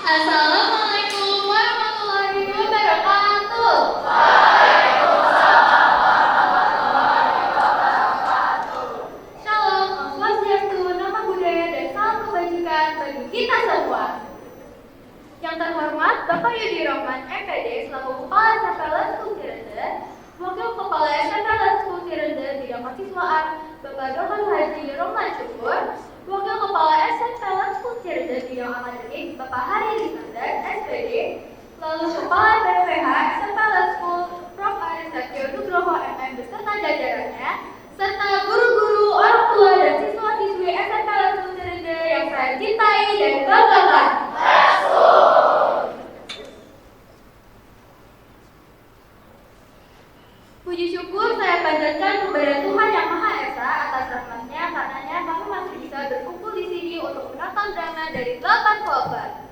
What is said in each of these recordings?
Assalamualaikum warahmatullahi wabarakatuh. Shalom, Om Swastiastu, Namo Buddhaya, dan salam kebajikan bagi kita semua. Yang terhormat Bapak Yudi Rohman, MPD, selaku Kepala SMPLN School Cirende, Wakil Kepala SMPLN School Cirende Bidang Mahasiswaan, Bapak Dr. Haji Rohman Syukur, Wakil Kepala SMPLN School Cirende Bidang Akademik, Bapak Hari Rizandar, SPD, lalu Kepala BPH SMPLN School, Prof. Aris Satyo Nugroho, MM, beserta jajarannya, serta guru-guru, orang tua, dan siswa-siswi SMPLN School Cirende yang saya cintai dan banggakan. Puji syukur saya panjatkan kepada Tuhan Yang Maha Esa atas rahmat-Nya, karenanya kami masih bisa berkumpul di sini untuk menonton drama dari 8 Clover.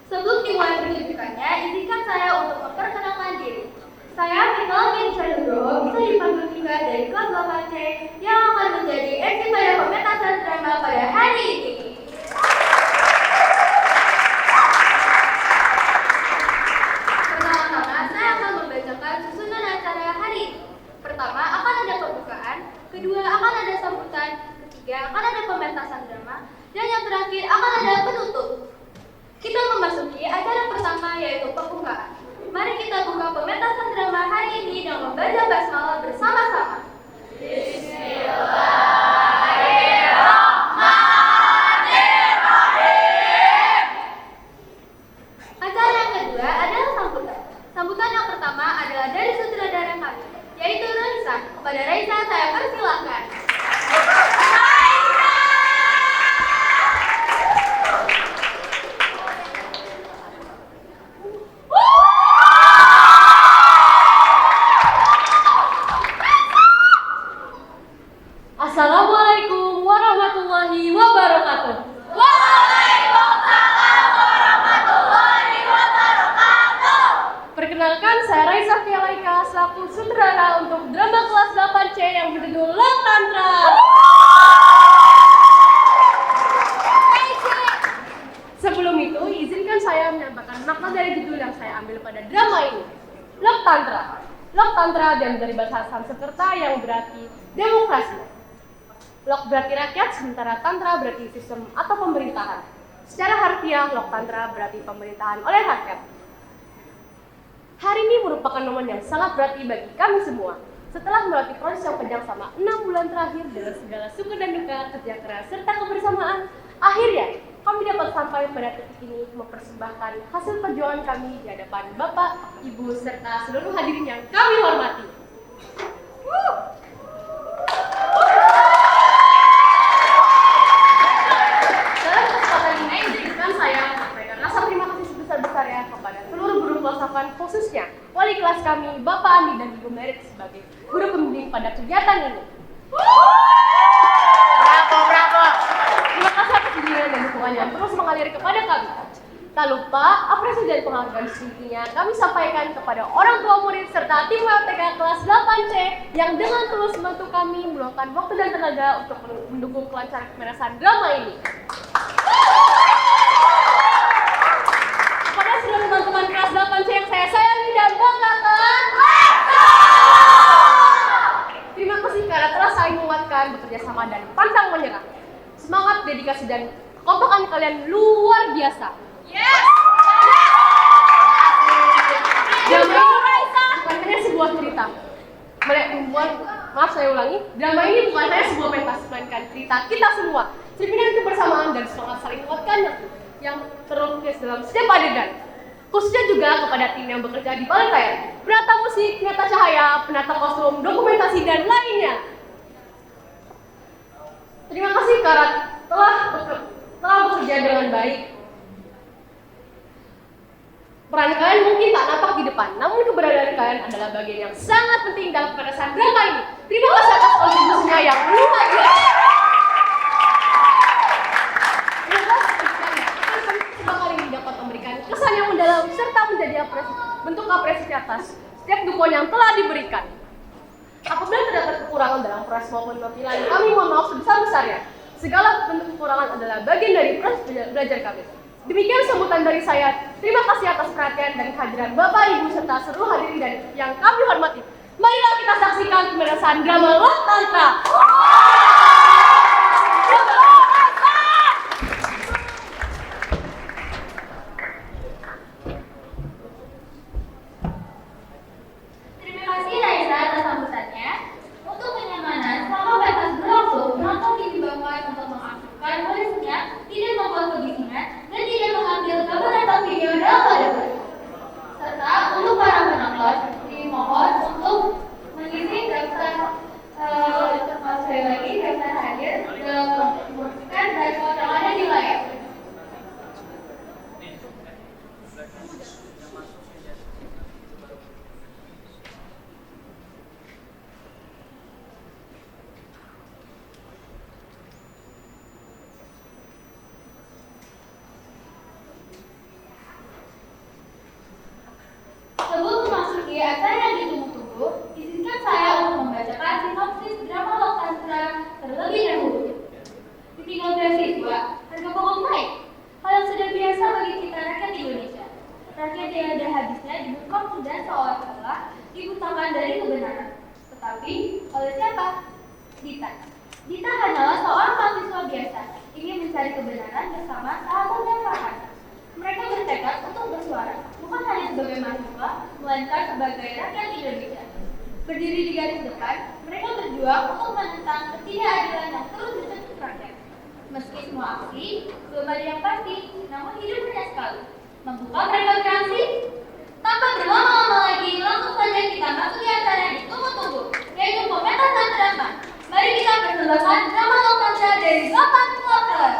Sebelum dimulai pertunjukannya, izinkan saya untuk memperkenalkan diri. Saya Mikal Mirza Nugroho, bisa dipanggil Mika dari kelas 8C yang akan menjadi MC pada pementasan drama pada hari ini. Pertama-tama, saya akan membacakan susunan acara hari ini. Pertama, akan ada pembukaan, kedua akan ada sambutan, ketiga akan ada pementasan drama, dan yang terakhir akan ada penutup. Kita memasuki acara pertama yaitu pembukaan. Mari kita buka pementasan drama hari ini dengan membaca basmalah bersama-sama. Bismillahirrahmanirrahim. Acara yang kedua adalah sambutan. Sambutan yang pertama adalah dari sutradara kami, yaitu Raisa. Kepada Raisa saya persilahkan. Assalamualaikum warahmatullahi wabarakatuh. Waalaikumsalam warahmatullahi wabarakatuh. Perkenalkan, saya Raisa Fialaika selaku sutradara untuk drama kelas 8C yang berjudul Love Tantra. Sebelum itu, izinkan saya menyampaikan makna dari judul yang saya ambil pada drama ini. Love Tantra. Love Tantra dan dari bahasa Sanskerta yang berarti demokrasi. Lok berarti rakyat, sementara tantra berarti sistem atau pemerintahan. Secara harfiah, lok tantra berarti pemerintahan oleh rakyat. Hari ini merupakan momen yang sangat berarti bagi kami semua. Setelah melalui proses yang panjang selama 6 bulan terakhir dengan segala suka dan duka, kerja keras, serta kebersamaan, akhirnya kami dapat sampai pada titik ini mempersembahkan hasil perjuangan kami di hadapan Bapak, Ibu, serta seluruh hadirin yang kami hormati. Khususnya wali kelas kami, Bapak Andi dan Ibu Merit sebagai guru pembimbing pada kegiatan ini. Bravo. Terima kasih atas dukungan dan dukungan yang terus mengalir kepada kami. Tak lupa, apresiasi dan penghargaan setingginya kami sampaikan kepada orang tua murid serta tim WTK kelas 8C yang dengan tulus membantu kami meluangkan waktu dan tenaga untuk mendukung kelancaran pementasan drama ini. Kepada seluruh teman-teman kelas 8C yang saya sayangi dan banggakan, terima kasih karena telah saling menguatkan, bekerja sama dan pantang menyerah. Semangat, dedikasi dan kekompakan kalian luar biasa. Yes. Drama ini bukan hanya sebuah cerita. Maaf saya ulangi, drama ini bukan hanya sebuah pentas, melainkan cerita kita semua. Cerminan kebersamaan dan semangat saling menguatkan yang terlukis dalam setiap adegan. Khususnya juga kepada tim yang bekerja di balik layar, penata musik, penata cahaya, penata kostum, dokumentasi, dan lainnya. Terima kasih karena telah bekerja dengan baik. Peran kalian mungkin tak nampak di depan, namun keberadaan kalian adalah bagian yang sangat penting dalam pementasan drama ini. Terima kasih atas kontribusinya yang luar biasa. Kesan yang mendalam serta menjadi bentuk apresiasi atas setiap dukungan yang telah diberikan. Apabila terdapat kekurangan dalam proses maupun penampilan, kami mohon maaf sebesar-besarnya. Segala bentuk kekurangan adalah bagian dari proses belajar kami. Demikian sambutan dari saya. Terima kasih atas perhatian dan kehadiran Bapak, Ibu, serta seluruh hadirin dan yang kami hormati. Marilah kita saksikan pementasan drama Lok Tantra. Terima kasih Raisa atas sambutannya. Untuk kenyamanan, selama pentas berlangsung, penonton diimbaukan untuk mengaktifkan voice-nya, tidak membuat kebisingan, dan tidak mengambil gambar atau video dalam keadaan. Serta untuk para penonton, dimohon untuk mengisi daftar sekali lagi daftar hadir dalam memasukkan barcode yang ada di layar. Sebelum memasuki acara yang ditunggu-tunggu, izinkan saya untuk membacakan sinopsis drama Lok Tantra terlebih dahulu. Ditinggal beasiswa, harga pokok naik. Hal yang sudah biasa bagi kita rakyat Indonesia. Rakyat yang ada habisnya dibungkam dan seolah-olah dibutakan dari kebenaran. Tetapi, oleh siapa? Dita. Dita hanyalah seorang mahasiswa biasa, ingin mencari kebenaran bersama sahabat dan Farhan. Mereka bertekad untuk bersuara, bukan hanya sebagai mahasiswa, melainkan sebagai rakyat Indonesia. Berdiri di garis depan, mereka berjuang untuk menentang ketidakadilan yang terus dituntut rakyat. Meski semua aksi belum ada yang pasti, namun hidup hanya sekali. Membuka mereka kreasi? Tanpa berlama-lama lagi, langsung saja kita masuki acara yang ditunggu-tunggu, yaitu pementasan drama. Mari kita persembahkan drama Lok Tantra dari Bapak Kloker.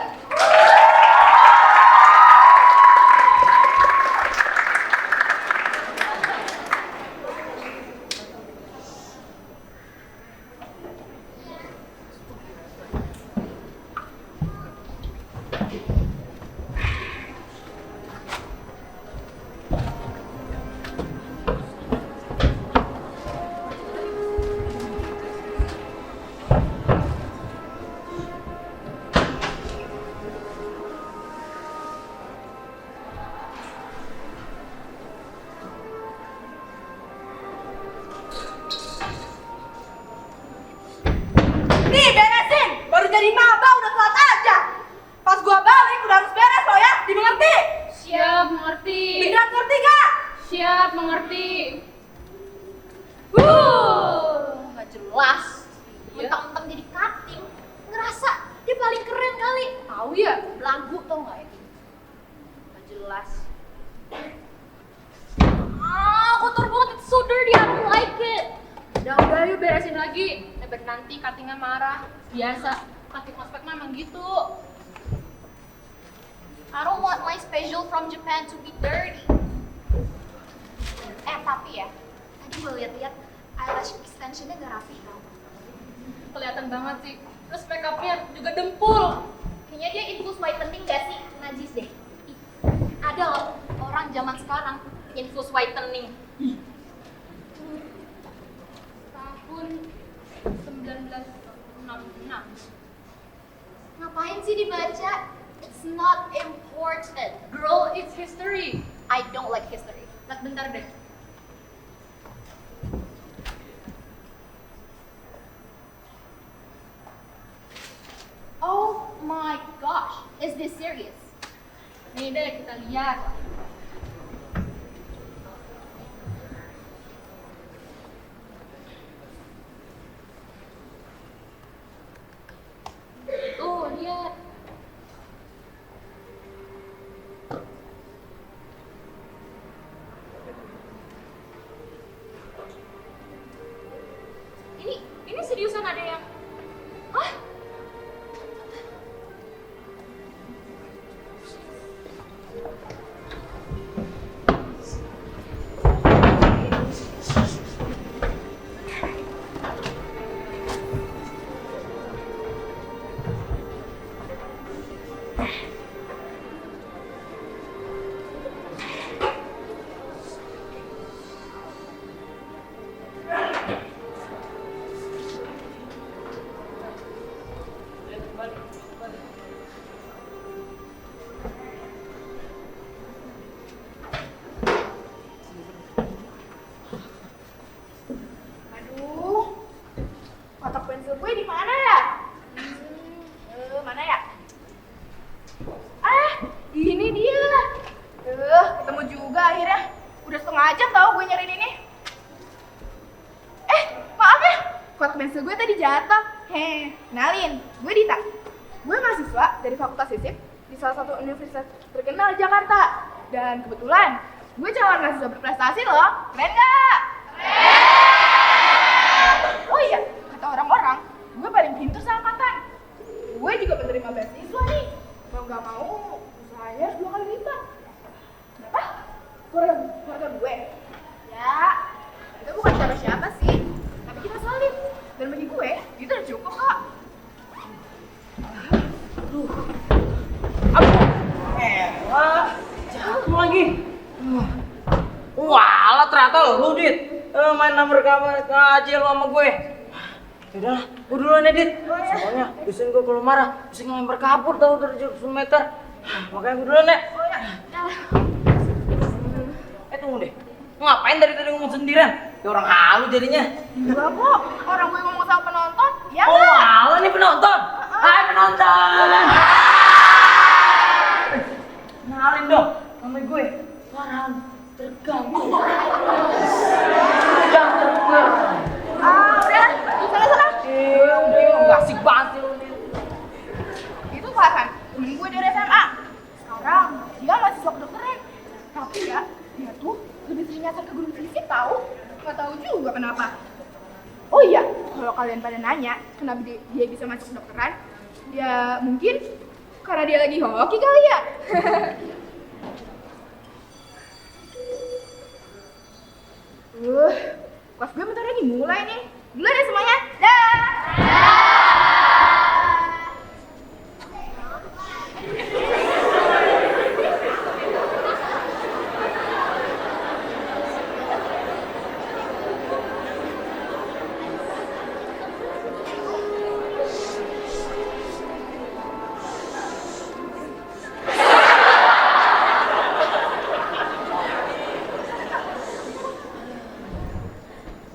Nih beresin, baru jadi maba udah telat aja. Pas gua balik udah harus beres lo ya, dimengerti? Siap, mengerti. Beneran ngerti gak? Siap, mengerti. Gak jelas. Mentang-mentang jadi cutting, ngerasa dia paling keren kali. Tahu ya? Belagu tau gak ya? Gak jelas. Kotor banget, it's so dirty, I don't like it. Udah, yuk beresin lagi. Nanti cuttingnya marah. Biasa, cutting ospek memang gitu. I don't want my special from Japan to be dirty. Tapi ya, tadi gue liat-liat eyelash extensionnya gak rapi tau. Kelihatan banget sih. Terus make upnya juga dempul. Kayaknya dia infus whitening gak sih? Najis deh. Ih, ada loh orang zaman sekarang infus whitening. Tahun 1966. Ngapain sih dibaca? It's not important. Girl, it's history. I don't like history. Lihat bentar deh. Oh my gosh, is this serious? Nih deh, kita lihat. Tuh, lihat. Ini seriusan ada yang... Hah? Ini dia. Ketemu juga akhirnya. Udah setengah jam tau gue nyariin ini. Maaf ya, kotak pensil gue tadi jatuh. Kenalin, gue Dita. Gue mahasiswa dari Fakultas Fisip di salah satu universitas terkenal di Jakarta. Dan kebetulan, gue calon mahasiswa berprestasi loh. Keren gak? Oh iya, kata orang-orang, gue paling pintar seangkatan. Gue juga penerima beasiswa nih. Mau gak mau, usahanya harus 2 kali lipat. Kenapa? Keluarga gue? Ya, itu bukan siapa-siapa sih. Tapi kita solid. Dan bagi gue, itu udah cukup kok. Jatuh lagi. Walah ternyata lu Dit. Main nomor kamu aja lu sama gue. Yaudah, gue duluan ya Dit. Soalnya biasanya gue kalau marah bisa ngelempar kapur tau dari 100 meter. Makanya gue duluan ya. Tunggu deh. Ngapain dari tadi ngomong sendirian? Ya orang halu jadinya. Enggak kok, orang gue ngomong sama penonton. Ya Oh, halu nih penonton. Hai penonton. Kenalin dong, nama gue Farhan Terganggu. Yang terganggu. Udah, salah. Udah, nggak asik banget sih lu nih. Itu Farhan, temen gue dari SMA. Sekarang dia mahasiswa kedokteran. Tapi ya, dia tuh lebih sering nyasar ke guru fisik tahu. Nggak tahu juga kenapa. Oh iya, kalau kalian pada nanya kenapa dia bisa masuk kedokteran, ya mungkin karena dia lagi hoki kali ya. Kelas gue bentar lagi mulai nih. Duluan ya semuanya. Dah.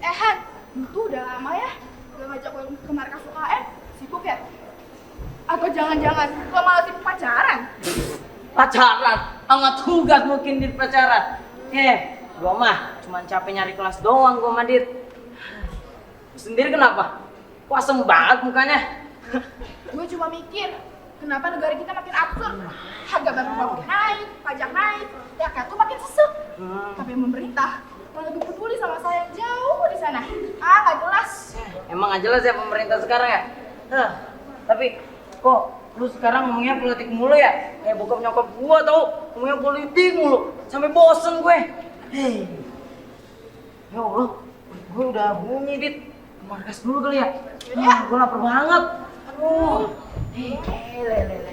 Han, lu tuh udah lama ya gak ngajak gue ke markas UKM. Sibuk ya? Atau jangan-jangan lo malah sibuk pacaran? Pacaran? Enggak tugas mungkin di pacaran. Gua mah cuma capek nyari kelas doang gua Madit. Lu sendiri kenapa? Wah asem banget mukanya. Gue cuma mikir, kenapa negara kita makin absurd? Harga bahan pokok naik, pajak naik, rakyat tuh makin sesek. Tapi pemerintah malah lebih peduli sama saya yang jauh di sana. Gak jelas. Emang gak jelas ya pemerintah sekarang ya? Tapi kok lu sekarang ngomongnya politik mulu ya? Kayak bokap nyokap gua tau, ngomongnya politik mulu. Sampai bosen gue. Ya Allah, gue udah bunyi Dit. Ke markas dulu kali ya? Gue lapar banget. Aduh. Lele.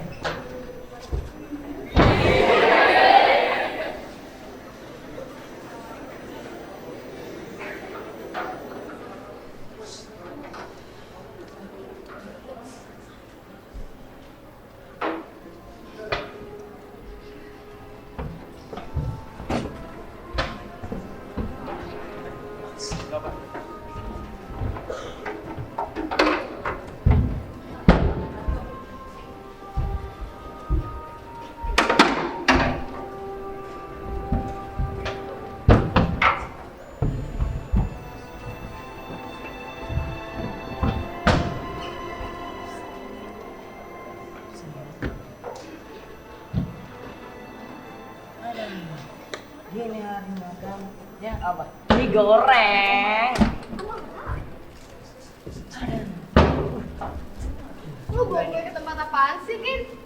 Gini hari makan ya apa? Mie goreng. Lu bawa gue ke tempat apaan sih, Kin?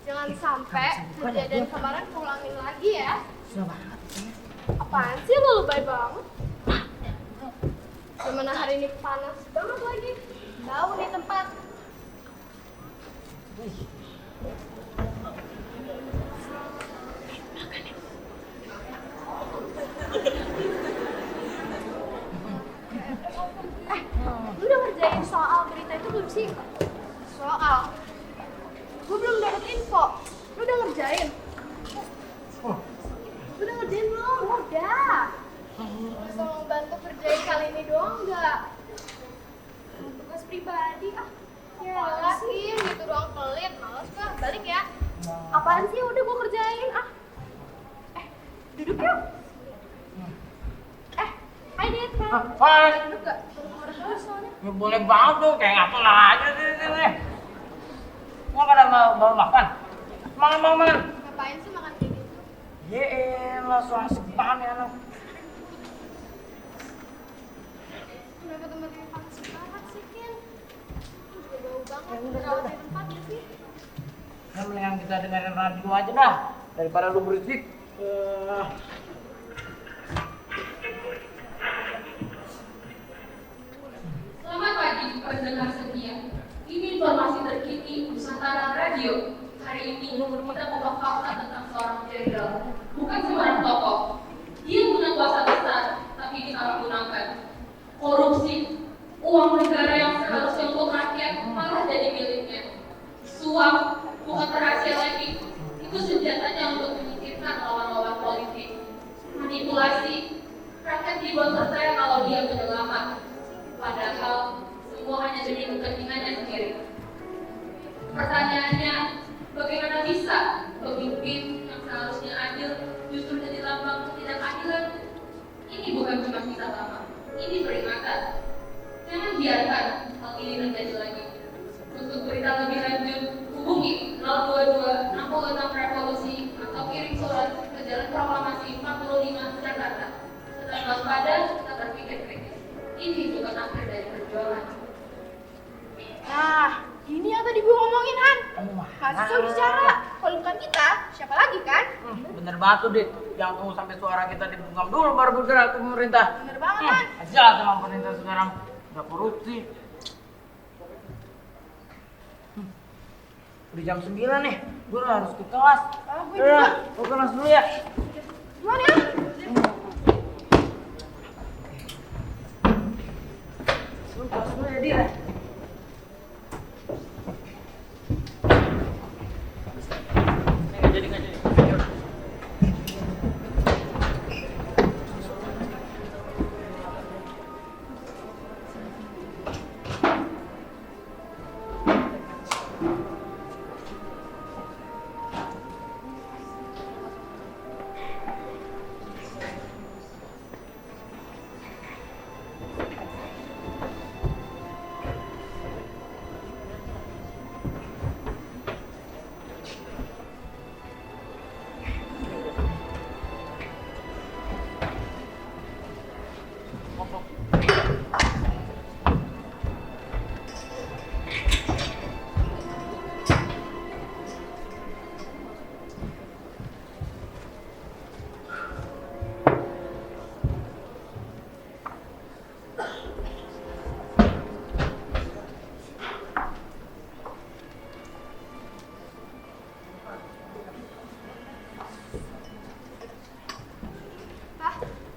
Jangan sampai kejadian kemarin pulangin lagi ya. Susah banget sih. Apaan sih lu lebay banget? Gimana hari ini panas banget lagi? Tahu nih tempat. Lu udah ngerjain soal berita itu belum sih? Soal? Gue belum dapet info. Lu udah ngerjain? Lu udah ngerjain belum? Udah. Bisa membantu kerjain kali ini doang nggak? Tugas pribadi ah. Ya lah sih, gitu doang pelit. Males gua, balik ya. boleh banget tuh, kayak ngapain aja sih. Mau pada mau makan? Makan. Ngapain sih makan kayak gitu? Yeelah, so asik banget ya anak. Kenapa tempat-tempat panas banget sih, Kin? Ini juga bau banget, terawat di tempatnya sih. Ya mendingan kita dengerin radio aja dah, daripada lu berisik. Selamat pagi pendengar setia. Ini informasi terkini Nusantara Radio. Hari ini kita buka fakta tentang seorang jenderal. Bukan sembarang tokoh. Dia punya kuasa besar, tapi disalahgunakan. Korupsi, uang negara yang seharusnya untuk rakyat malah jadi miliknya. Suap, bukan rahasia lagi. Itu senjatanya untuk menyingkirkan lawan-lawan politik. Manipulasi, rakyat dibuat percaya kalau dia penyelamat. Padahal semua hanya demi kepentingannya sendiri. Pertanyaannya, bagaimana bisa pemimpin yang seharusnya adil justru jadi lambang ketidakadilan? Ini bukan cuma kisah lama, ini peringatan. Jangan biarkan hal ini terjadi lagi. Untuk berita lebih lanjut, hubungi 022 66 Revolusi atau kirim surat ke Jalan Proklamasi 45 Jakarta. Tetap waspada, tetap berpikir kritis. Ini bukan akhir dari perjuangan. Nah, ini yang tadi gue ngomongin, Han. Mahasiswa bicara. Kalau bukan kita, siapa lagi kan? Bener banget tuh, Dit. Jangan tunggu sampai suara kita dibungkam dulu baru bergerak ke pemerintah. Bener banget, Han. Aja sama pemerintah sekarang udah korupsi. Udah jam 9 nih, gue harus ke kelas. Gue juga. Gue ke kelas dulu ya. Gimana ya? Lu kelas dulu ya, Dit. Nggak jadi.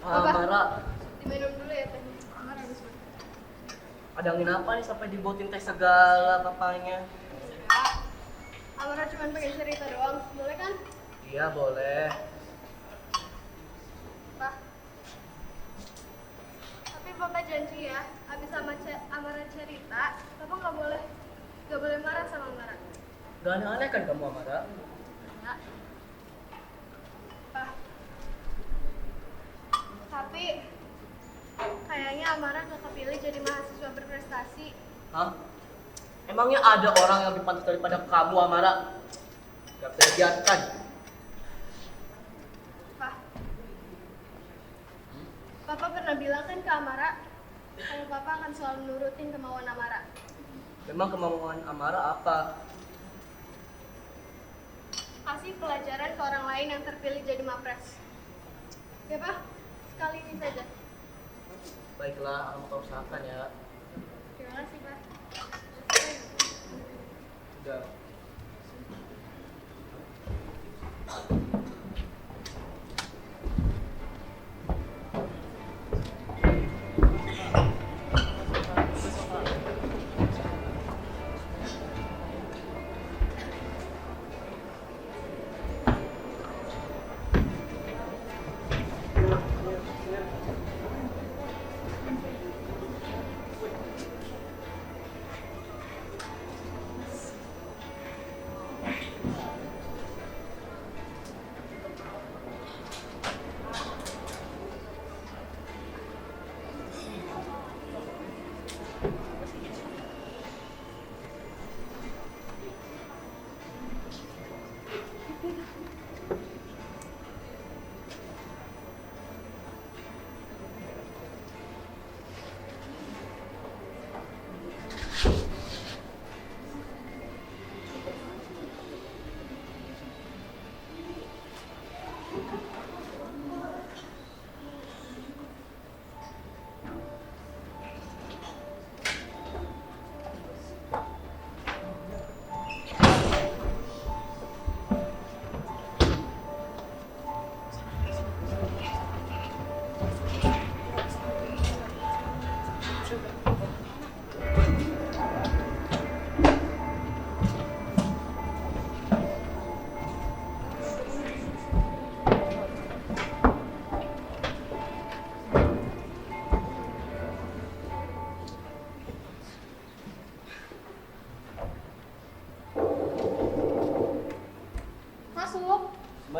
Mara, Diminum dulu ya, teh. Amar habis makan. ada angin apa nih sampai dibuatin teh segala papanya? Amara cuma pengen cerita doang, boleh kan? Iya boleh. Pak. Tapi Papa janji ya, abis sama Amara cerita, Papa nggak boleh marah sama Amara. Gak aneh-aneh kan kamu Amara? Enggak. Pak. Tapi kayaknya Amara nggak kepilih jadi mahasiswa berprestasi. Hah? Emangnya ada orang yang lebih pantas daripada kamu Amara? Gak bisa dibiarkan. Pak. Papa pernah bilang kan ke Amara kalau Papa akan selalu nurutin kemauan Amara. Memang kemauan Amara apa? Kasih pelajaran ke orang lain yang terpilih jadi mapres. Ya Pak, sekali ini saja. Baiklah, kamu usahakan ya. Terima kasih Pak. Udah.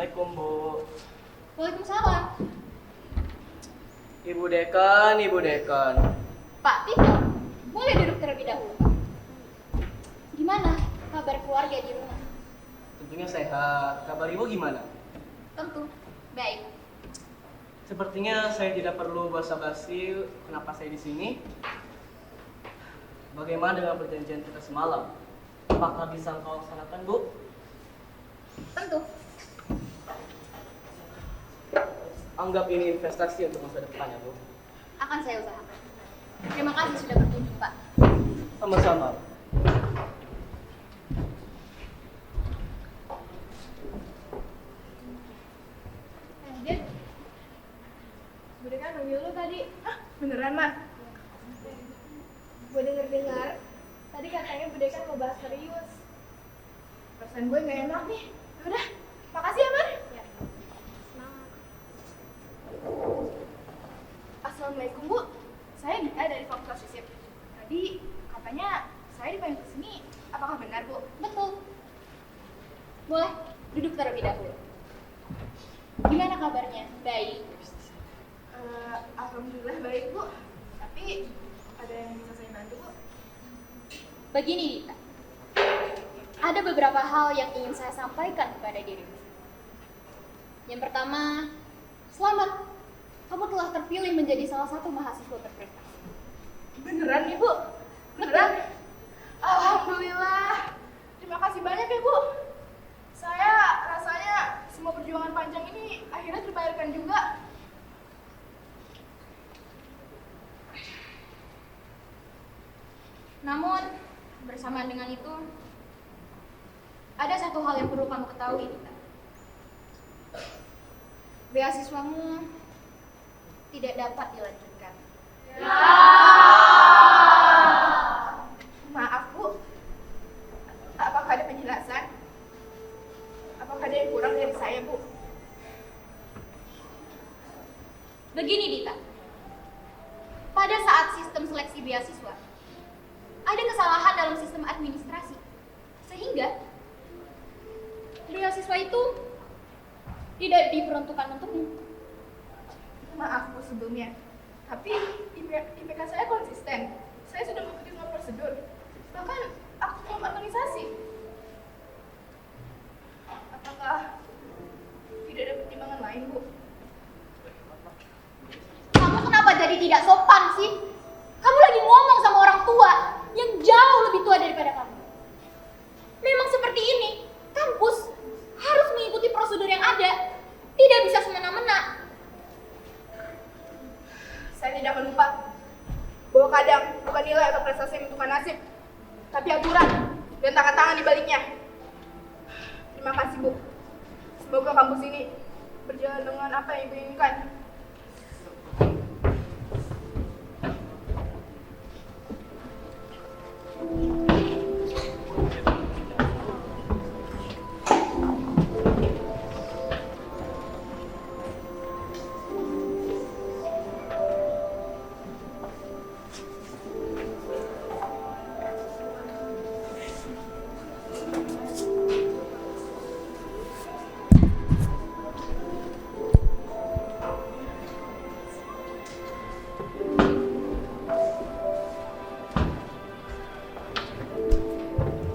Assalamualaikum, Bu. Waalaikumsalam. Ibu Dekan. Pak Tito, boleh duduk terlebih dahulu, Pak. Gimana kabar keluarga di rumah? Tentunya sehat. Kabar Ibu gimana? Tentu baik. Sepertinya saya tidak perlu basa-basi kenapa saya di sini. Bagaimana dengan perjanjian kita semalam? Apakah bisa kau laksanakan, Bu? Tentu. Anggap ini investasi untuk masa depan ya, Bu. Akan saya usahakan. Terima kasih sudah berkunjung, Pak. Sama-sama. Dit, Bude kan manggil lu tadi. Beneran, Mah? Gue dengar tadi katanya Bude kan mau bahas serius. Perasaan gue gak enak nih. Udah, makasih ya, Mar. Ya. Semangat. Assalamualaikum, Bu. Saya Dita dari Fakultas Fisip. Tadi katanya saya dipanggil ke sini. Apakah benar, Bu? Betul. Boleh duduk terlebih dahulu. Gimana kabarnya? Baik. Alhamdulillah baik, Bu. Tapi ada yang bisa saya bantu, Bu? Begini, Dita. Ada beberapa hal yang ingin saya sampaikan kepada dirimu. Yang pertama, selamat. Kamu telah terpilih menjadi salah satu mahasiswa berprestasi. Beneran nih, Bu? Beneran? Alhamdulillah. Terima kasih banyak ya, Bu. Saya rasanya semua perjuangan panjang ini akhirnya terbayarkan juga. Namun, bersamaan dengan itu, ada satu hal yang perlu kamu ketahui, Dita. Beasiswamu tidak dapat dilanjutkan. Maaf, Bu. Apakah ada penjelasan? Apakah ada yang kurang dari saya, Bu? Begini, Dita. Pada saat sistem seleksi beasiswa, ada kesalahan dalam sistem administrasi. Sehingga beasiswa itu tidak diperuntukkan untukmu. Maaf, Bu, sebelumnya. Tapi IPK saya konsisten. Saya sudah mengikuti semua prosedur. Bahkan aku belum organisasi. Apakah tidak ada pertimbangan lain, Bu? Kamu kenapa jadi tidak sopan sih? Kamu lagi ngomong sama orang tua yang jauh lebih tua daripada kamu. Memang seperti ini, kampus harus mengikuti prosedur yang ada. Tidak bisa semena-mena. Saya tidak akan lupa bahwa kadang bukan nilai atau prestasi yang menentukan nasib, tapi aturan dan tangkat tangan di baliknya. Terima kasih, Bu. Semoga kampus ini berjalan dengan apa yang Ibu inginkan.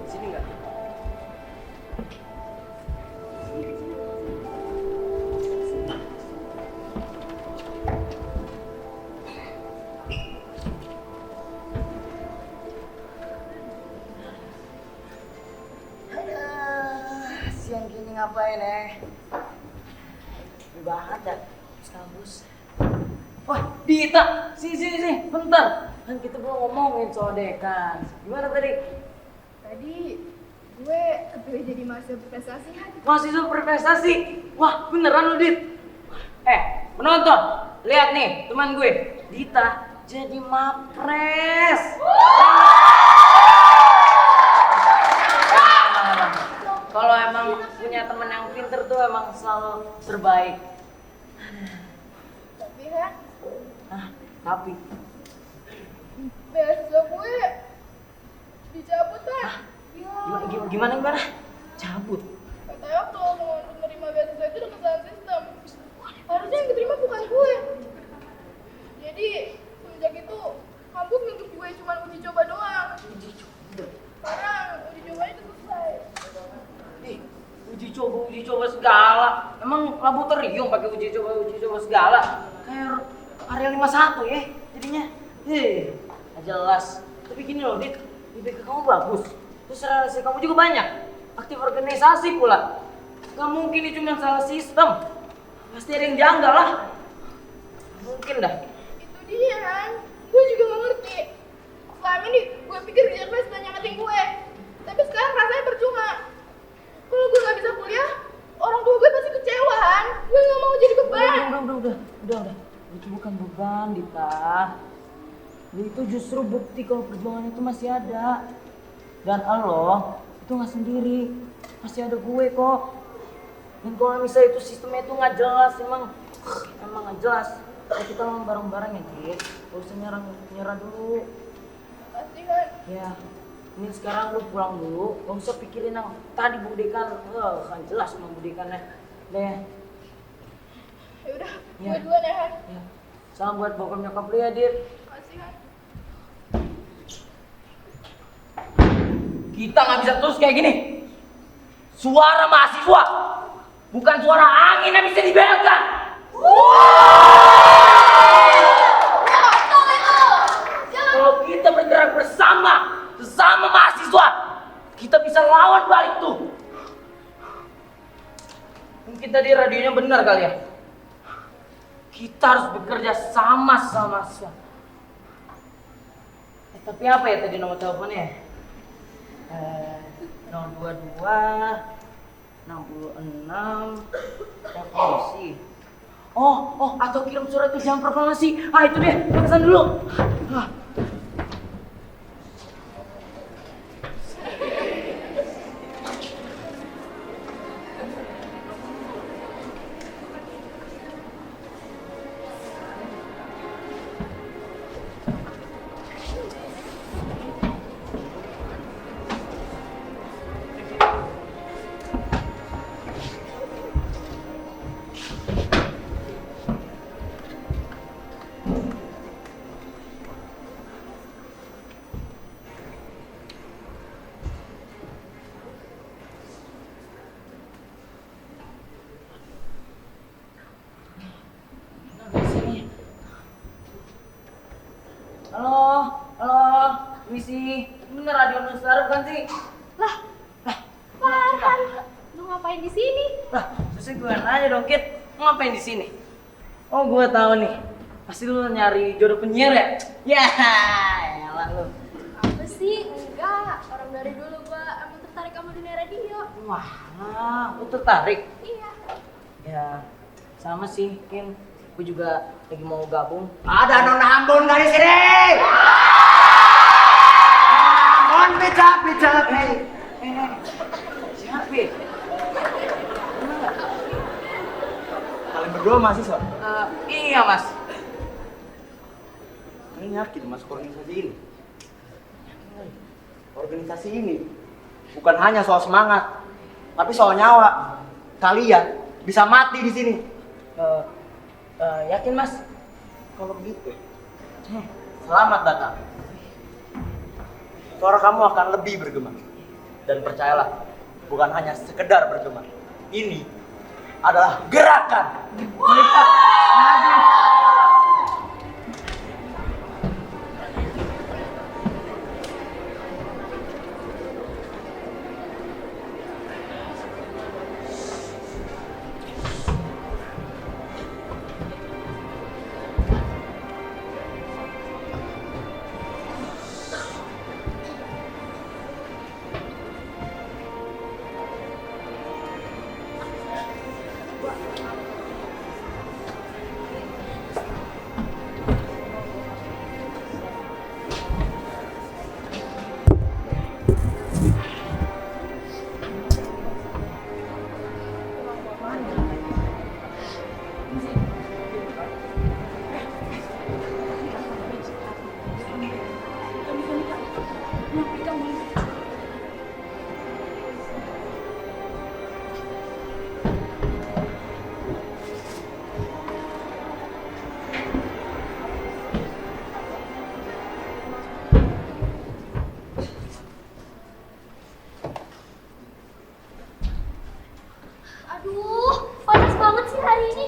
Sini nggak? Siang gini ngapain banget ya kampus. Wah, Dita, sini, bentar. Kan kita belum ngomongin soal dekan. Gimana tadi? Tadi gue kepilih jadi mahasiswa berprestasi. Mahasiswa berprestasi. Wah, beneran lu, Dit. Penonton, lihat nih teman gue, Dita jadi mapres. Kalau emang punya teman yang pinter tuh emang selalu terbaik. Tapi ya, Tapi beasiswa gue dicabut kan? gimana? Cabut. Katanya waktu mau menerima beasiswa itu udah kesalahan sistem. Harusnya yang diterima bukan gue. Jadi semenjak itu kampus nganggep gue cuma uji coba doang. Sekarang uji cobanya udah selesai. Ih, uji coba segala. Emang laboratorium pakai uji coba segala. Kayak area 51 ya jadinya. Nggak jelas. Tapi gini loh, Dit, IPK kamu bagus. Terus relasi kamu juga banyak. Aktif organisasi pula. Gak mungkin ini cuma salah sistem. Pasti ada yang janggal lah. Mungkin dah. Itu dia kan, gue juga gak ngerti. Selama ini gue pikir kerja keras udah nyangetin gue. Tapi sekarang rasanya percuma. Kalau gue gak bisa kuliah, orang tua gue pasti kecewa kan. Gue gak mau jadi beban. Udah. Itu bukan beban, Dita. Itu justru bukti kalau perjuangan itu masih ada. Dan lo itu nggak sendiri, masih ada gue kok. Dan kalau misalnya itu sistemnya itu nggak jelas, emang nggak jelas. Ya, kita ngomong bareng-bareng ya, Dit. Gak usah nyerah dulu. Kasihan. Ya, ini sekarang lu pulang dulu. Gak usah pikirin yang tadi Bu Dekan. Kan jelas sama Bu Dekannya. Deh. Yaudah, Ya. gue duluan ya Han. Ya. Salam buat bokap nyokap lu ya, Dit. Kasihan. Kita nggak bisa terus kayak gini. Suara mahasiswa bukan suara angin yang bisa dibelokkan. Kalau kita bergerak bersama, sesama mahasiswa, kita bisa lawan balik tuh. Mungkin tadi radionya benar kali ya. Kita harus bekerja sama-sama. Tapi apa ya tadi nomor teleponnya? 022 66 revolusi. Oh, atau kirim surat ke jam proklamasi. Itu dia, kita pesan dulu. Halo, misi, bener radio Nusantara bukan sih? Farhan, lu ngapain di sini? Lah, terus gue nanya dong, Kit, lu ngapain di sini? Oh, gue tahu nih, pasti lu nyari jodoh penyiar ya? Ya, elah lu. Apa sih? Enggak, orang dari dulu gua emang tertarik sama dunia radio. Wah, lu tertarik? Iya. Ya, sama sih, Kim. Gue juga lagi mau gabung. Ada nona Ambon nggak di sini? Ambon picap, hei. Siapa ya? Kalian berdua mahasiswa? Iya, Mas. Kalian yakin masuk organisasi ini? Organisasi ini bukan hanya soal semangat, tapi soal nyawa. Kalian bisa mati di sini. Yakin, Mas? Kalau begitu, Selamat datang. suara kamu akan lebih bergema. Dan percayalah, bukan hanya sekedar bergema. Ini adalah gerakan. Aduh, panas banget sih hari ini.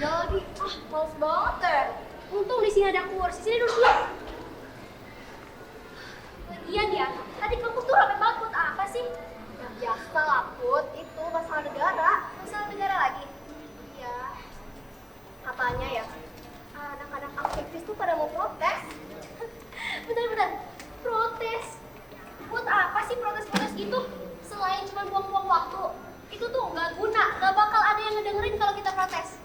Jadi, males banget deh. Untung di sini ada kursi. Sini dulu. Lagian ya, tadi kampus tuh rame banget buat apa sih? Ya biasa lah, Put. Itu masalah negara. Masalah negara lagi. Ya, katanya ya, anak-anak aktivis tuh pada mau protes. Bentar. Protes? Buat apa sih protes-protes itu? Selain cuma buang-buang waktu. Itu tuh nggak guna, nggak bakal ada yang ngedengerin kalau kita protes.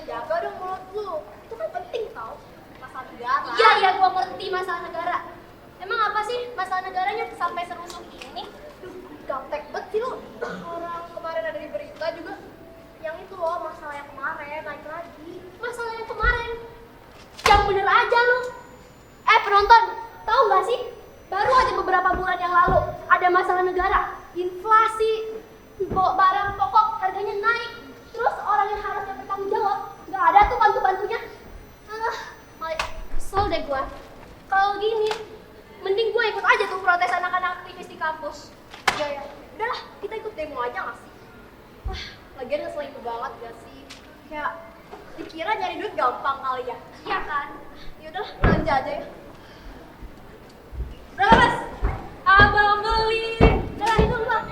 Jaga dong mulut lu. Itu kan penting tau. Masalah negara. Iya, gua ngerti masalah negara. Emang apa sih masalah negaranya sampai serusuh ini? Gaptek banget sih lu. Orang kemarin ada di berita juga. Yang itu loh, masalah yang kemarin naik lagi. Masalah yang kemarin. Yang bener aja lu. Penonton, tahu nggak sih? Baru aja beberapa bulan yang lalu ada masalah negara, inflasi, barang pokok harganya naik, terus orang yang harusnya bertanggung jawab nggak ada tuh bantu-bantunya. Malah kesel deh gue. Kalau gini, mending gue ikut aja tuh protes anak-anak aktivis di kampus. Ya, udahlah kita ikut demo aja nggak sih? Lagian ngeselin banget gak sih? Kayak dikira nyari duit gampang kali ya? Iya kan? Yaudah, belanja aja ya. Berapa, Mas? Abang beli. Jalan itu dulu, Bang.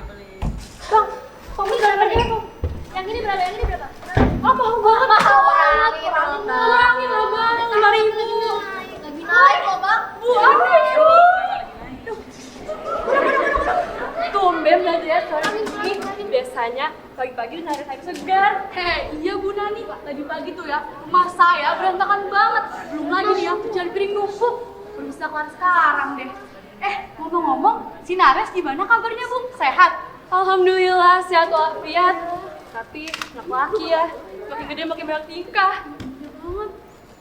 Bang, kamu berapa nih, Bang? Yang ini berapa? Yang ini berapa? Apa? Mahal banget. Kurangin loh, Bang. 5.000. Lagi naik loh, Bang. Tumben aja ya sore ini. Biasanya pagi-pagi udah narik air segar. Iya Bu Nani, tadi pagi tuh ya rumah saya berantakan banget. Belum lagi nih ya cucian piring numpuk. Belum bisa kelar sekarang deh. Ngomong-ngomong, si Nares gimana kabarnya Bu? Sehat? Alhamdulillah sehat walafiat. Tapi anak laki ya, makin gede makin banyak tingkah. Banget.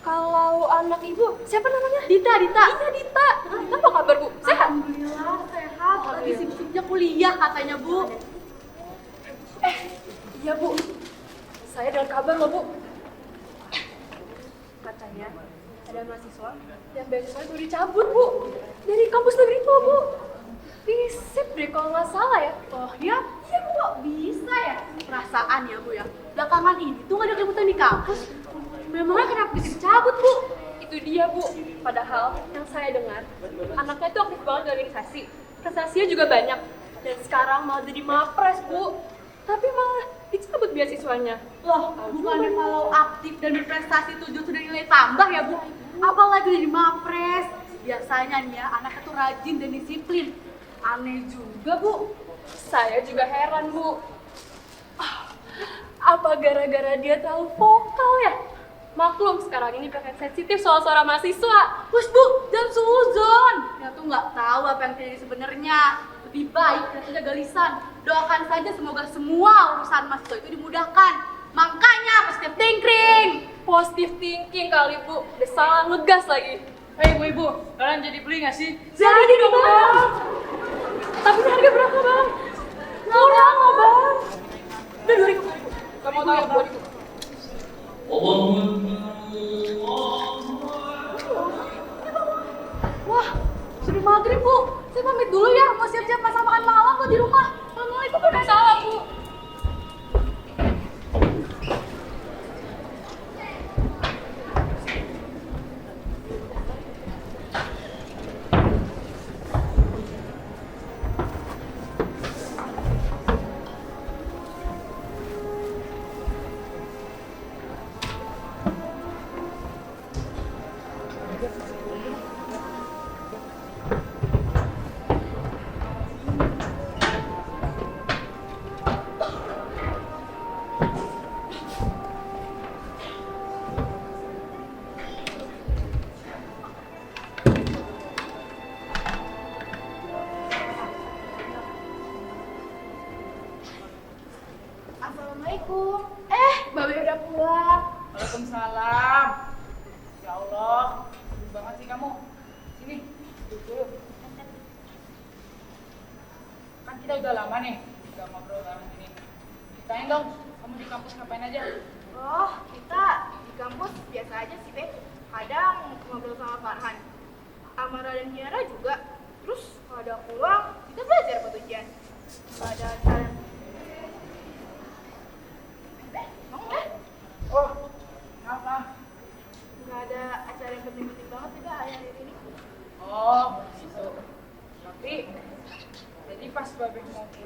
Kalau anak ibu, siapa namanya? Dita. Iya Dita. Apa kabar Bu? Sehat? Alhamdulillah sehat. Lagi sibuk-sibuknya kuliah katanya Bu. Iya Bu. Saya dengar kabar loh Bu. Katanya ada mahasiswa yang beasiswa itu dicabut Bu. Dari kampus negeri itu Bu. Visip deh kalau nggak salah ya. Oh ya? Iya Bu, kok bisa ya? Perasaan ya Bu ya. Belakangan ini tuh nggak ada keributan di kampus. Memangnya kenapa bisa dicabut Bu? Itu dia Bu. Padahal yang saya dengar, anaknya tuh aktif banget di organisasi. Prestasinya juga banyak. Dan sekarang malah jadi mapres Bu. Tapi malah dicabut beasiswanya. Loh, bukannya kalau aktif dan berprestasi itu justru nilai tambah ya Bu? Apalagi jadi mapres. Biasanya nih ya, anaknya tuh rajin dan disiplin. Aneh juga Bu. Saya juga heran Bu. Apa gara-gara dia terlalu vokal ya? Maklum sekarang ini pakai sensitif soal suara mahasiswa. Bos Bu, jangan suzon. Dia tuh nggak tahu apa yang terjadi sebenarnya. Lebih baik kita saja galisan. Doakan saja semoga semua urusan mahasiswa itu dimudahkan. Makanya positive thinking. Positive thinking kali Bu. Udah salah ngegas lagi. Ibu, kalian jadi beli nggak sih? Jadi dong Bang. Tapi harga berapa Bang? Murah kok Bang. Udah 2.000. Kamu tahu ya 2.000. Wah, sudah maghrib Bu. Saya pamit dulu ya, mau siap-siap masak makan malam Bu di rumah. Assalamualaikum Bu. Salam Bu. Assalamualaikum. Mbak Be udah pulang. Waalaikumsalam. Ya Allah, bagus banget sih kamu. Sini, duduk dulu. Kan kita udah lama nih, udah ngobrol bareng sini. Ceritain dong, kamu di kampus ngapain aja? Oh, kita di kampus biasa aja sih, Be. Kadang ngobrol sama Farhan. Amara dan Tiara juga. Terus kalau ada peluang, kita belajar buat ujian. Kalau ada acara.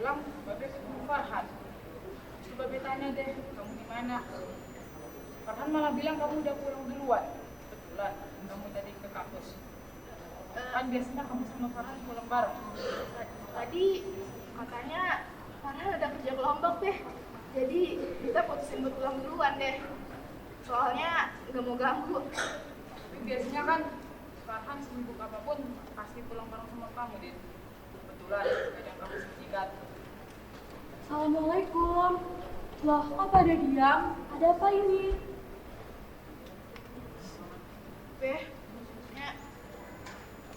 pulang, Babe ketemu Farhan. Coba Babe tanya deh, kamu di mana? Farhan malah bilang kamu udah pulang duluan. Betulan, kamu tadi ke kampus. Kan biasanya kamu sama Farhan pulang bareng. Tadi katanya Farhan ada kerja kelompok deh. Jadi kita putusin buat pulang duluan deh. Soalnya nggak mau ganggu. Tapi biasanya kan Farhan sibuk apapun pasti pulang bareng sama kamu, Dit. Kebetulan kadang kamu sendirian. Assalamualaikum. Loh, kok pada diam? Ada apa ini? Beh,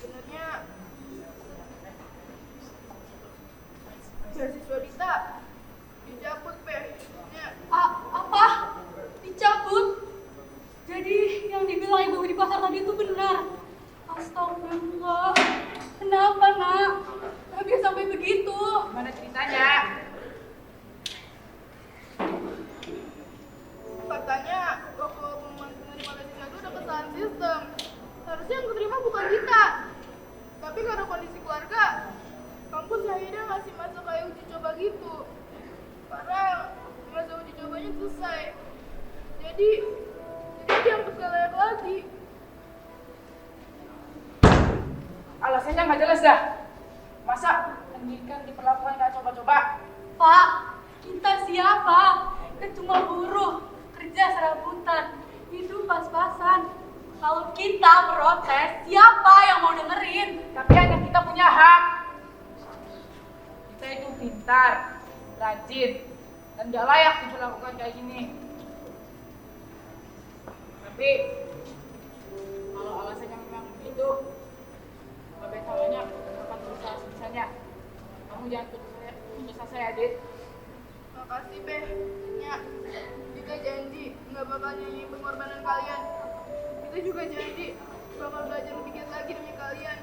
sebenarnya beasiswa Dita dicabut, Beh. Apa? Dicabut? Jadi yang dibilang ibu di pasar tadi itu benar? Astagfirullah. Kenapa, Nak? Gak bisa sampai begitu. Gimana ceritanya? Katanya waktu menerima beasiswa itu ada kesalahan sistem. Harusnya yang keterima bukan kita. Tapi karena kondisi keluarga, kampus akhirnya ngasih masa kayak uji coba gitu. Karena masa uji cobanya selesai. Jadi dianggap gak layak lagi. Alasannya nggak jelas dah. Masa pendidikan diperlakukan kayak coba-coba? Pak, kita siapa? Kita cuma buruh, kerja serabutan, hidup pas-pasan. Kalau kita protes, siapa yang mau dengerin? Tapi hanya kita punya hak. Kita itu pintar, rajin, dan gak layak diperlakukan kayak gini. Tapi kalau alasannya memang begitu, Babe salahnya akan berusaha sebisanya. Kamu jangan putus asa ya, Dit. Makasih, Beh. Nya, kita janji nggak bakal nyanyi pengorbanan kalian. Kita juga janji bakal belajar lebih giat lagi demi kalian.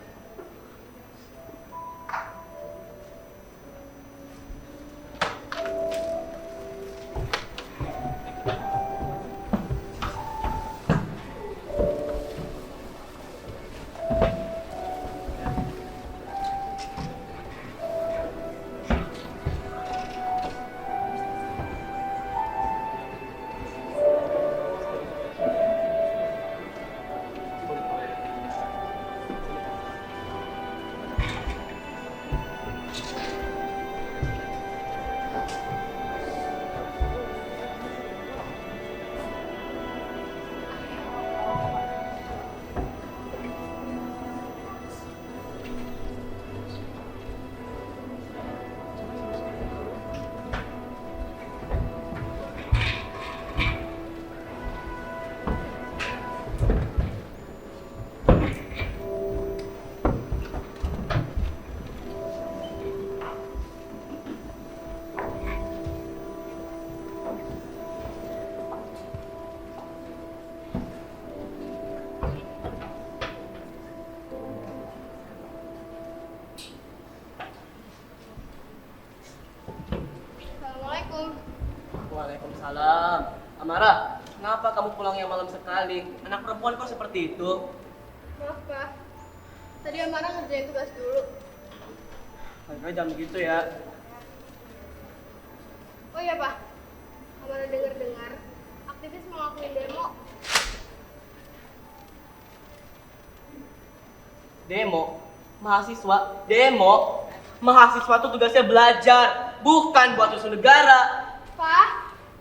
Assalamualaikum. Waalaikumsalam. Amara, kenapa kamu pulangnya malam sekali? Anak perempuan kok seperti itu? Maaf, Pak. Tadi Amara ngerjain tugas dulu. Kayaknya jangan begitu ya. Oh iya, Pak. Amara dengar-dengar aktivis mau ngelakuin demo. Demo? Mahasiswa? Demo? Mahasiswa tuh tugasnya belajar, bukan buat usul negara. Pak,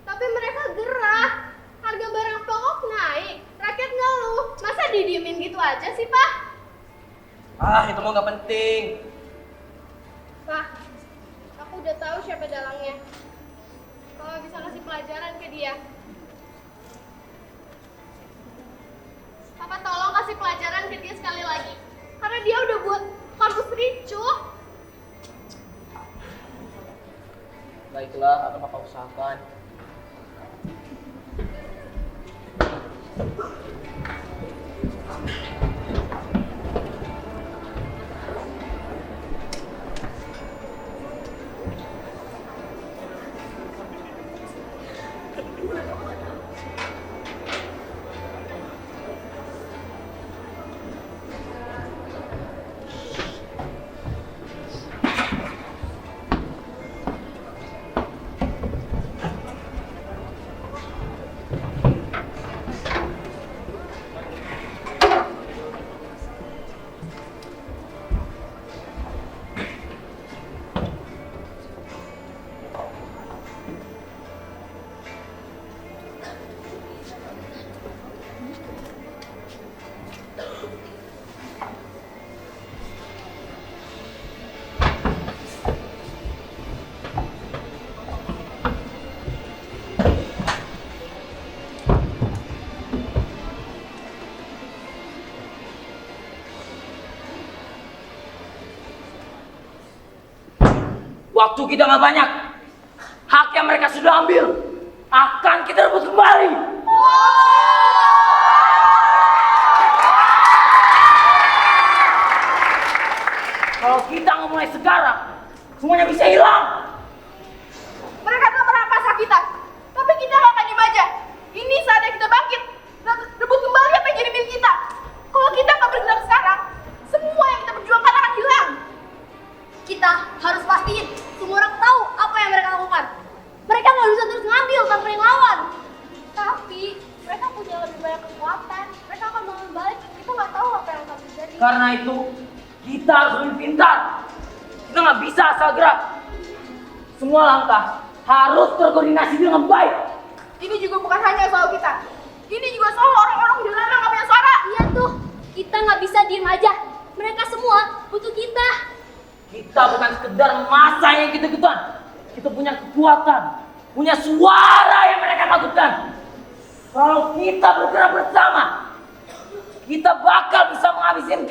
tapi mereka gerah. Harga barang pokok naik, rakyat ngeluh. Masa didiemin gitu aja sih, Pak? Ah, itu mah nggak penting. Pak, aku udah tahu siapa dalangnya. Kalau bisa ngasih pelajaran ke dia. Papa tolong kasih pelajaran ke dia sekali lagi. Karena dia udah buat kampus ricuh. Baiklah, akan Papa usahakan. Waktu kita nggak banyak. Hak yang mereka sudah ambil akan kita rebut kembali. Kalau kita nggak mulai sekarang, semuanya bisa hilang. Mereka telah merampas hak kita, tapi kita gak akan diem aja. Ini saatnya kita bangkit dan rebut kembali apa yang jadi milik kita. Kalau kita gak bergerak sekarang, semua yang kita perjuangkan akan hilang. Kita harus pastiin semua orang tahu apa yang mereka lakukan. Mereka gak bisa terus ngambil tanpa yang lawan. Tapi mereka punya lebih banyak kekuatan. Mereka akan bangun balik. Kita gak tahu apa yang akan terjadi. Karena itu, kita harus lebih pintar. Kita nggak bisa asal gerak. Semua langkah harus terkoordinasi dengan baik. Ini juga bukan hanya soal kita. Ini juga soal orang-orang di dalam yang gak punya suara. Iya tuh, kita gak bisa diem aja. Mereka semua butuh kita. Kita bukan sekedar massa yang kita ikutan. Kita punya kekuatan, punya suara yang mereka takutkan. Kalau kita bergerak bersama, kita bakal bisa menghabisin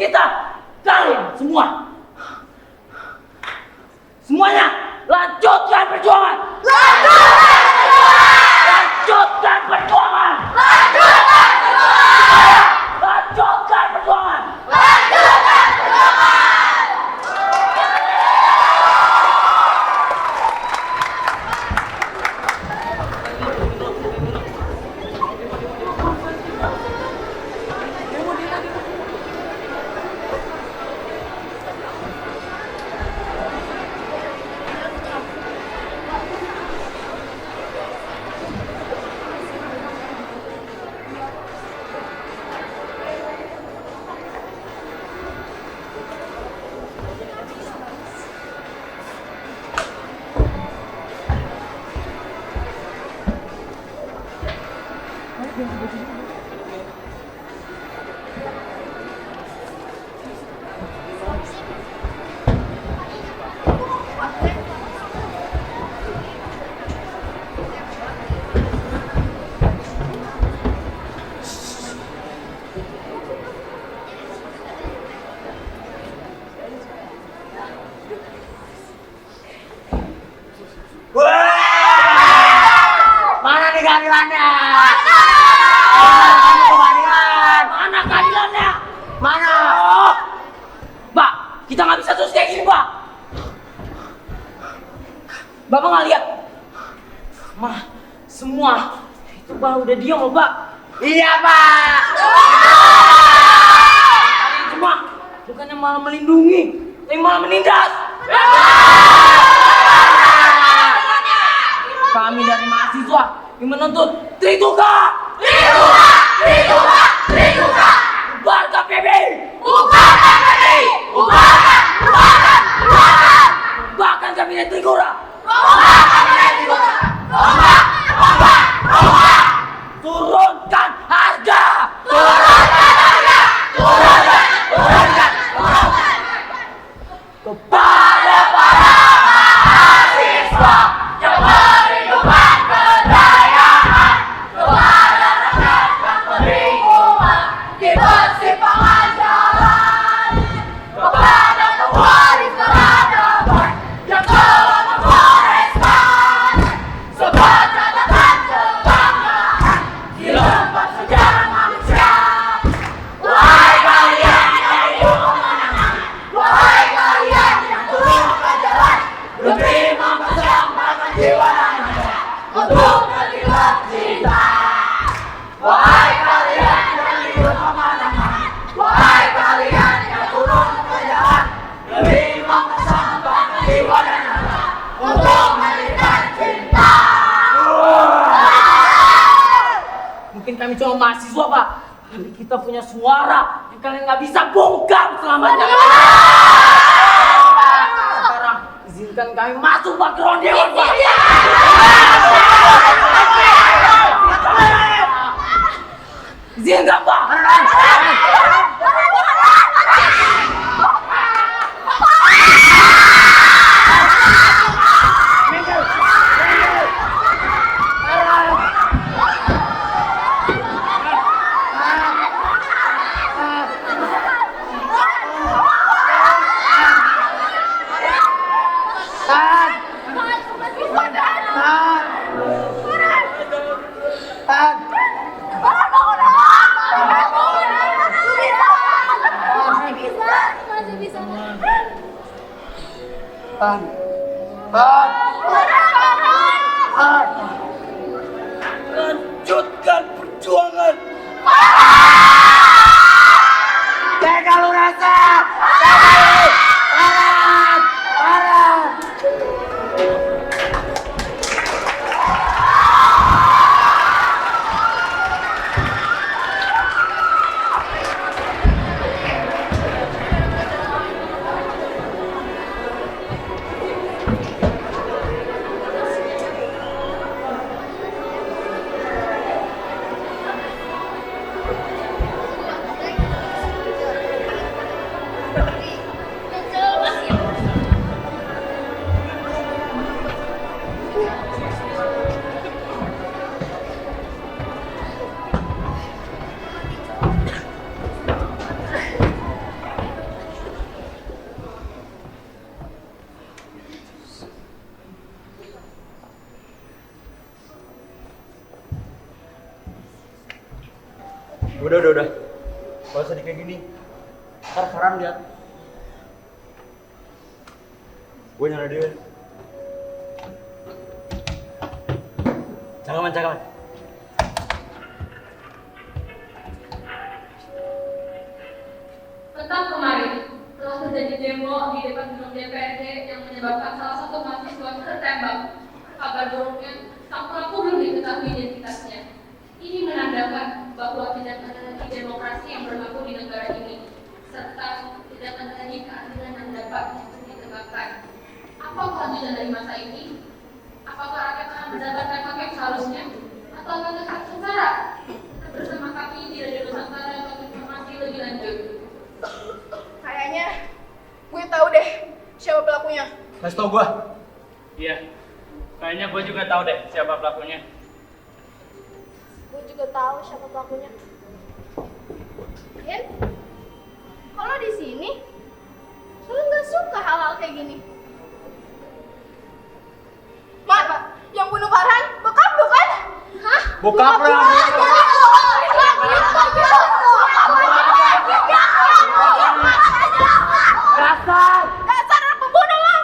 kalian semua. Semuanya, lanjutkan perjuangan. Lanjutkan perjuangan. Lanjutkan perjuangan. Mana nih keadilannya? Mana keadilannya? Mana? Mbak, kita nggak bisa terus kayak gini, Mbak. Bapak nggak lihat? Mah, semua itu Pak udah diam loh, Pak. Iya, Pak. Kalian semua bukannya malah melindungi, tapi malah menindas. Kami dari mahasiswa yang menuntut Trituka. Bubar KPB. Bahkan kabinet Trigora. Turunkan harga. Kepada para mahasiswa yang merindukan kejayaan, kepada rakyat yang kebingungan di persimpangan jalan, kepada pewaris peradaban yang telah menggoreskan sebuah catatan kebanggaan di lembar sejarah manusia. Wahai kalian yang hidup kemenangan, wahai kalian yang turun ke jalan demi mempersembahkan jiwa dan raga untuk terlibat cinta. Wahai kalian yang hidup kemenangan, wahai kalian yang turun ke jalan demi mempersembahkan jiwa dan raga untuk terlibat cinta. Mungkin kami cuma mahasiswa, Pak, tapi kita punya suara yang kalian nggak bisa bongkar selamanya. Sekarang izinkan kami masuk, Pak, ke ruang dewan, Pak. Izinkan, Pak. Lanjutkan perjuangan. Tega lu rasa. Udah. Gak usah kayak gini. Ntar Farhan lihat. Gue nyala dia. Jangan. Petang kemarin telah terjadi demo di depan gedung DPRD yang menyebabkan salah satu mahasiswa tertembak. Kabar buruknya, sang pelaku belum diketahui identitasnya. Ini menandakan bahwa tidak ada lagi demokrasi yang berlaku di negara ini, serta tidak ada lagi keadilan yang dapat ditegakkan. Apa kelanjutan dari masa ini? Apakah rakyat akan mendapatkan hak yang seharusnya? Atau akan tetap sengsara? Bersama kami di Radio Nusantara untuk informasi lebih lanjut. Kayaknya gue tahu deh siapa pelakunya. Kasih tau gue. Iya, kayaknya gue juga tahu deh siapa pelakunya. Gue juga tahu siapa pelakunya. Yen, kalau di sini, lu nggak suka hal-hal kayak gini? Mak, yang bunuh Farhan, bokap lu kan? Hah? Bokap lu. Dasar anak pembunuh lu!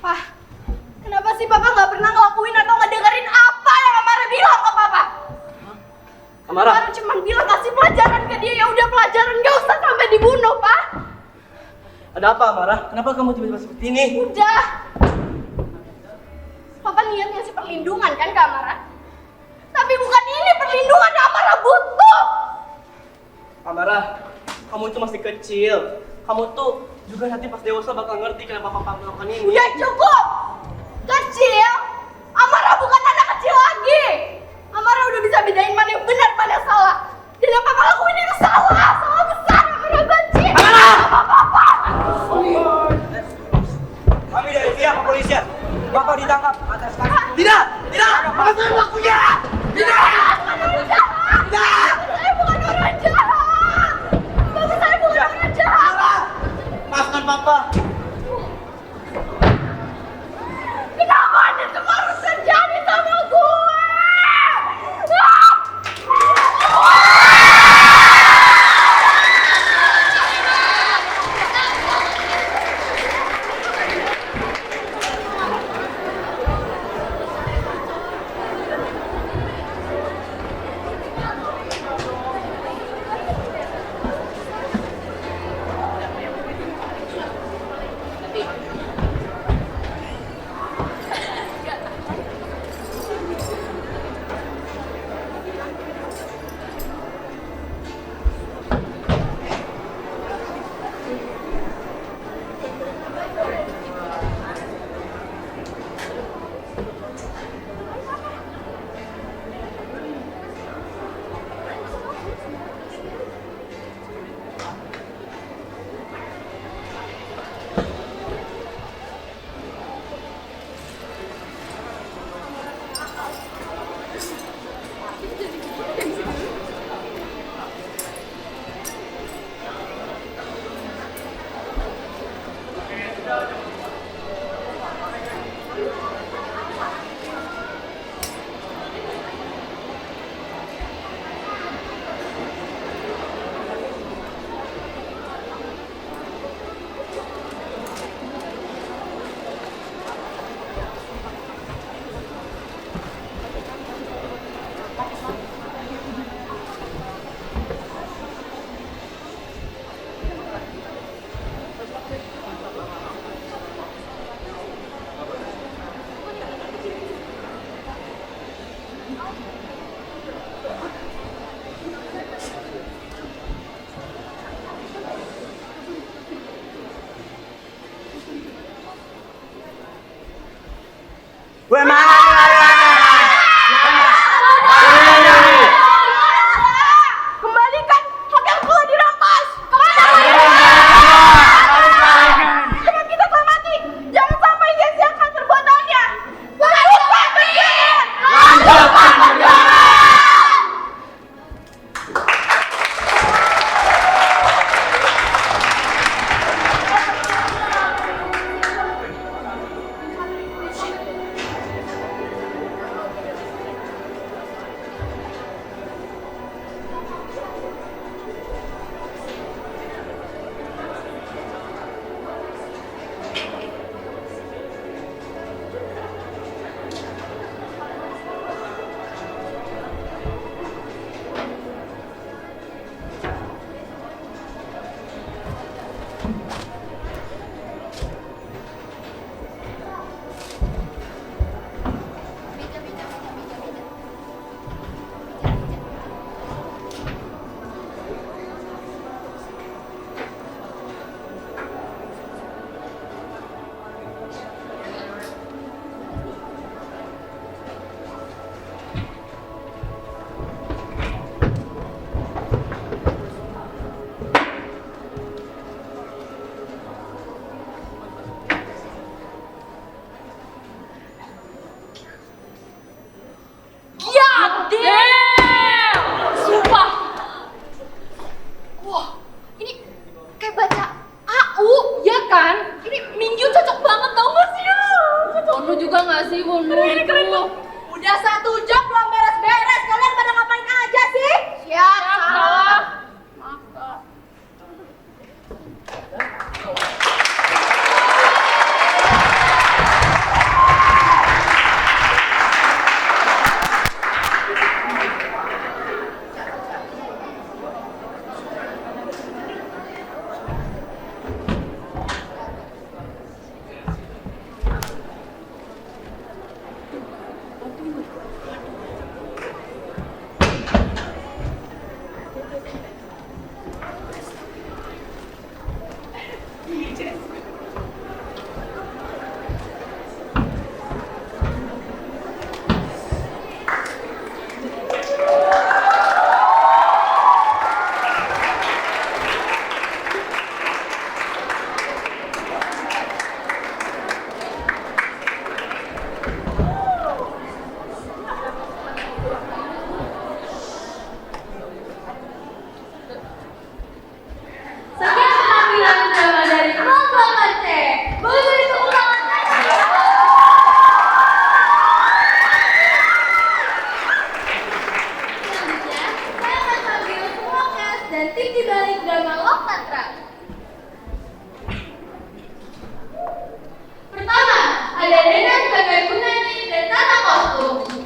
Pak, kenapa sih Papa nggak pernah ngelakuin atau ngedengerin apa yang Amara bilang ke Papa? Amara, Amara cuma bilang kasih pelajaran ke dia, ya udah pelajaran, nggak usah sampai dibunuh, Pak. ada apa Amara? Kenapa kamu tiba-tiba seperti ini? Udah. Papa niat ngasih perlindungan kan ke Amara? Tapi bukan ini perlindungan yang Amara butuh. Amara, kamu itu masih kecil. Kamu tuh juga nanti pas dewasa bakal ngerti kenapa papa melakukan ini. Udah cukup. Kecil. Amara bukan anak kecil lagi. Amara udah bisa bedain mana yang benar, mana yang salah. Dan yang Papa lakuin itu salah. Salah besar. Amara benci. Papa. Kami dari pihak kepolisian. Bapak ditangkap atas kasus. Tidak! Apa saya pelakunya? Tidak! Saya bukan orang jahat. Bapak saya bukan orang jahat. Maafkan Papa. Kenapa ini semua harus terjadi Gue Kembalikan hak yang telah dirampas. Teman kita telah mati. Jangan sampai sia-siakan perbuatannya. Lanjutkan perjuangan. Sumpah. Wah, ini kayak baca AU, ya kan? Ini Mingyu cocok banget tau gak sih? Wono juga nggak sih, Wono? Ini keren tuh. Udah 1 jam belum beres-beres, kalian pada ngapain aja sih? Siap. Sekian penampilan drama dari Kelompok C. Beri tepuk tangan. Selanjutnya, saya akan panggil semua cast dan tim di balik drama Lok Tantra. Pertama, ada Rena sebagai Gunani dan Tata kostum.